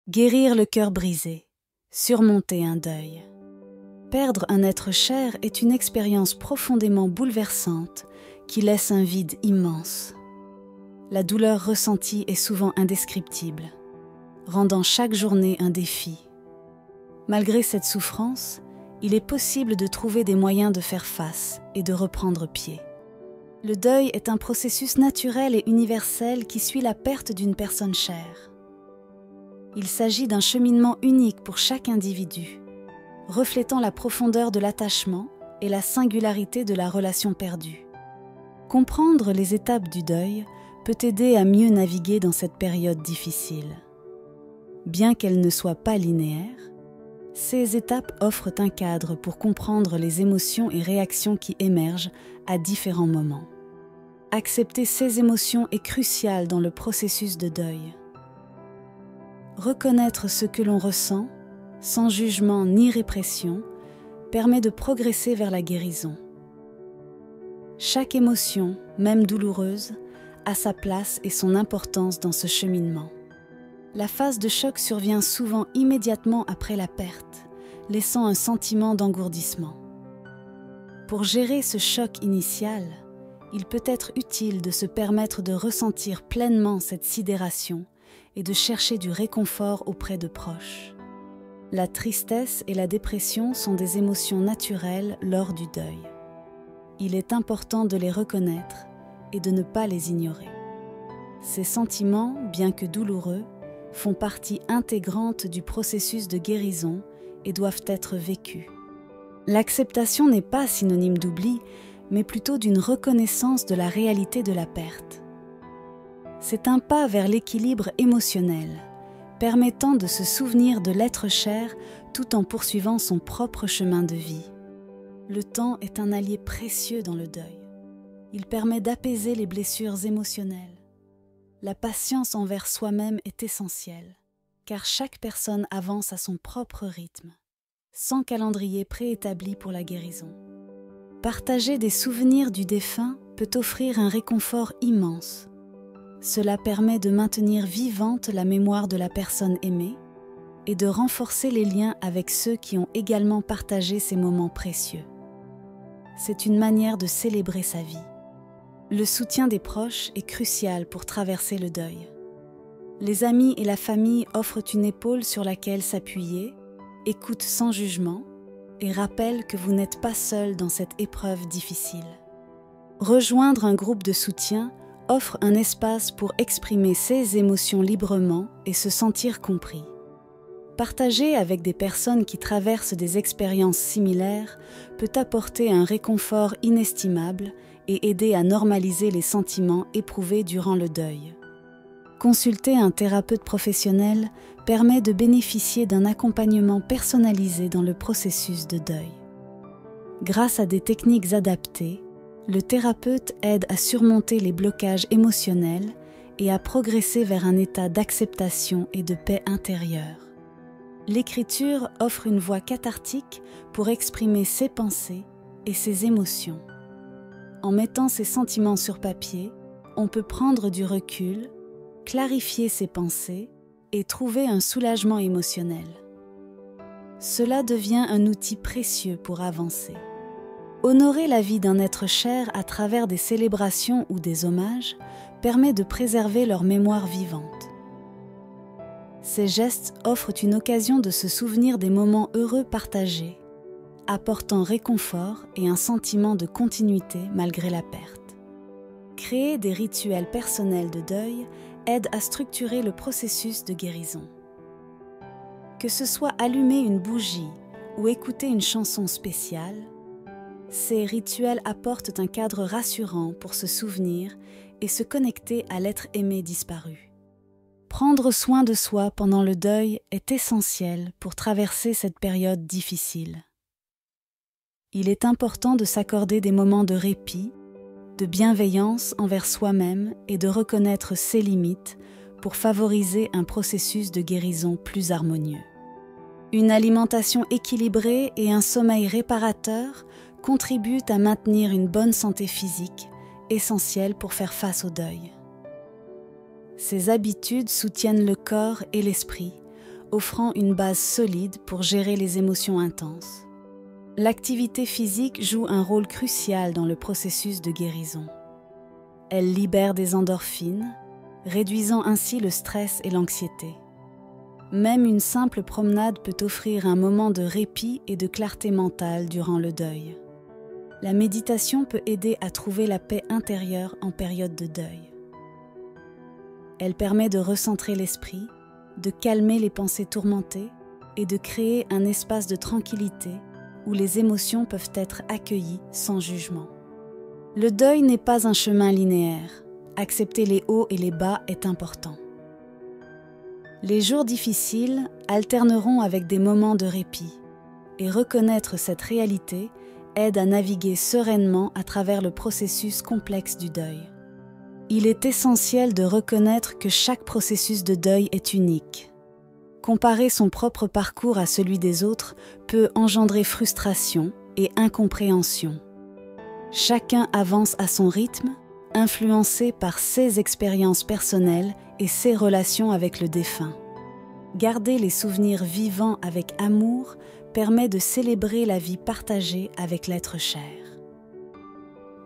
Guérir le cœur brisé, surmonter un deuil. Perdre un être cher est une expérience profondément bouleversante qui laisse un vide immense. La douleur ressentie est souvent indescriptible, rendant chaque journée un défi. Malgré cette souffrance, il est possible de trouver des moyens de faire face et de reprendre pied. Le deuil est un processus naturel et universel qui suit la perte d'une personne chère. Il s'agit d'un cheminement unique pour chaque individu, reflétant la profondeur de l'attachement et la singularité de la relation perdue. Comprendre les étapes du deuil peut aider à mieux naviguer dans cette période difficile. Bien qu'elle ne soit pas linéaire, ces étapes offrent un cadre pour comprendre les émotions et réactions qui émergent à différents moments. Accepter ces émotions est crucial dans le processus de deuil. Reconnaître ce que l'on ressent, sans jugement ni répression, permet de progresser vers la guérison. Chaque émotion, même douloureuse, a sa place et son importance dans ce cheminement. La phase de choc survient souvent immédiatement après la perte, laissant un sentiment d'engourdissement. Pour gérer ce choc initial, il peut être utile de se permettre de ressentir pleinement cette sidération et de chercher du réconfort auprès de proches. La tristesse et la dépression sont des émotions naturelles lors du deuil. Il est important de les reconnaître et de ne pas les ignorer. Ces sentiments, bien que douloureux, font partie intégrante du processus de guérison et doivent être vécus. L'acceptation n'est pas synonyme d'oubli, mais plutôt d'une reconnaissance de la réalité de la perte. C'est un pas vers l'équilibre émotionnel, permettant de se souvenir de l'être cher tout en poursuivant son propre chemin de vie. Le temps est un allié précieux dans le deuil. Il permet d'apaiser les blessures émotionnelles. La patience envers soi-même est essentielle, car chaque personne avance à son propre rythme, sans calendrier préétabli pour la guérison. Partager des souvenirs du défunt peut offrir un réconfort immense. Cela permet de maintenir vivante la mémoire de la personne aimée et de renforcer les liens avec ceux qui ont également partagé ces moments précieux. C'est une manière de célébrer sa vie. Le soutien des proches est crucial pour traverser le deuil. Les amis et la famille offrent une épaule sur laquelle s'appuyer, écoutent sans jugement et rappellent que vous n'êtes pas seul dans cette épreuve difficile. Rejoindre un groupe de soutien offre un espace pour exprimer ses émotions librement et se sentir compris. Partager avec des personnes qui traversent des expériences similaires peut apporter un réconfort inestimable et aider à normaliser les sentiments éprouvés durant le deuil. Consulter un thérapeute professionnel permet de bénéficier d'un accompagnement personnalisé dans le processus de deuil. Grâce à des techniques adaptées, le thérapeute aide à surmonter les blocages émotionnels et à progresser vers un état d'acceptation et de paix intérieure. L'écriture offre une voie cathartique pour exprimer ses pensées et ses émotions. En mettant ses sentiments sur papier, on peut prendre du recul, clarifier ses pensées et trouver un soulagement émotionnel. Cela devient un outil précieux pour avancer. Honorer la vie d'un être cher à travers des célébrations ou des hommages permet de préserver leur mémoire vivante. Ces gestes offrent une occasion de se souvenir des moments heureux partagés, apportant réconfort et un sentiment de continuité malgré la perte. Créer des rituels personnels de deuil aide à structurer le processus de guérison. Que ce soit allumer une bougie ou écouter une chanson spéciale, ces rituels apportent un cadre rassurant pour se souvenir et se connecter à l'être aimé disparu. Prendre soin de soi pendant le deuil est essentiel pour traverser cette période difficile. Il est important de s'accorder des moments de répit, de bienveillance envers soi-même et de reconnaître ses limites pour favoriser un processus de guérison plus harmonieux. Une alimentation équilibrée et un sommeil réparateur contribuent à maintenir une bonne santé physique, essentielle pour faire face au deuil. Ces habitudes soutiennent le corps et l'esprit, offrant une base solide pour gérer les émotions intenses. L'activité physique joue un rôle crucial dans le processus de guérison. Elle libère des endorphines, réduisant ainsi le stress et l'anxiété. Même une simple promenade peut offrir un moment de répit et de clarté mentale durant le deuil. La méditation peut aider à trouver la paix intérieure en période de deuil. Elle permet de recentrer l'esprit, de calmer les pensées tourmentées et de créer un espace de tranquillité où les émotions peuvent être accueillies sans jugement. Le deuil n'est pas un chemin linéaire. Accepter les hauts et les bas est important. Les jours difficiles alterneront avec des moments de répit, et reconnaître cette réalité aide à naviguer sereinement à travers le processus complexe du deuil. Il est essentiel de reconnaître que chaque processus de deuil est unique. Comparer son propre parcours à celui des autres peut engendrer frustration et incompréhension. Chacun avance à son rythme, influencé par ses expériences personnelles et ses relations avec le défunt. Garder les souvenirs vivants avec amour permet de célébrer la vie partagée avec l'être cher.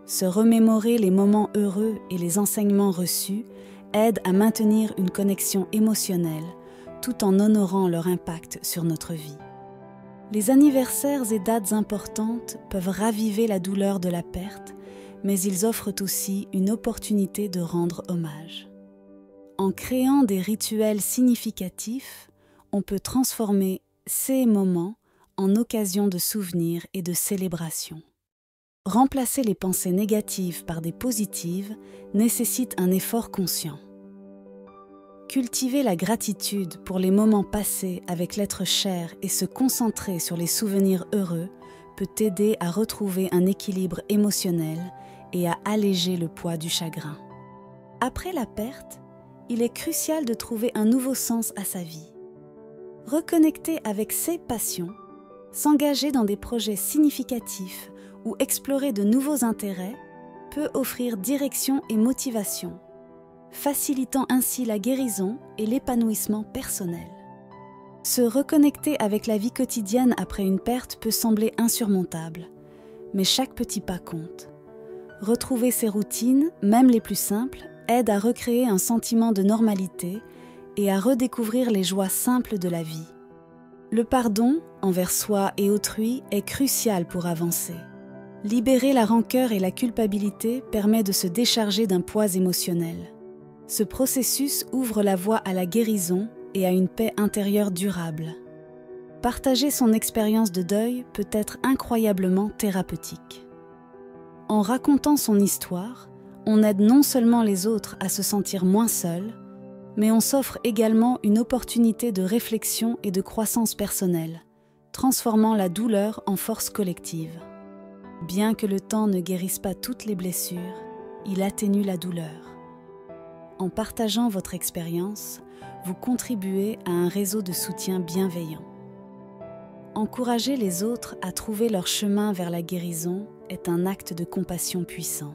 Se remémorer les moments heureux et les enseignements reçus aide à maintenir une connexion émotionnelle tout en honorant leur impact sur notre vie. Les anniversaires et dates importantes peuvent raviver la douleur de la perte, mais ils offrent aussi une opportunité de rendre hommage. En créant des rituels significatifs, on peut transformer ces moments en occasion de souvenirs et de célébration. Remplacer les pensées négatives par des positives nécessite un effort conscient. Cultiver la gratitude pour les moments passés avec l'être cher et se concentrer sur les souvenirs heureux peut aider à retrouver un équilibre émotionnel et à alléger le poids du chagrin. Après la perte, il est crucial de trouver un nouveau sens à sa vie. Reconnecter avec ses passions, s'engager dans des projets significatifs ou explorer de nouveaux intérêts peut offrir direction et motivation, facilitant ainsi la guérison et l'épanouissement personnel. Se reconnecter avec la vie quotidienne après une perte peut sembler insurmontable, mais chaque petit pas compte. Retrouver ses routines, même les plus simples, aide à recréer un sentiment de normalité et à redécouvrir les joies simples de la vie. Le pardon, envers soi et autrui, est crucial pour avancer. Libérer la rancœur et la culpabilité permet de se décharger d'un poids émotionnel. Ce processus ouvre la voie à la guérison et à une paix intérieure durable. Partager son expérience de deuil peut être incroyablement thérapeutique. En racontant son histoire, on aide non seulement les autres à se sentir moins seuls, mais on s'offre également une opportunité de réflexion et de croissance personnelle, transformant la douleur en force collective. Bien que le temps ne guérisse pas toutes les blessures, il atténue la douleur. En partageant votre expérience, vous contribuez à un réseau de soutien bienveillant. Encourager les autres à trouver leur chemin vers la guérison est un acte de compassion puissant.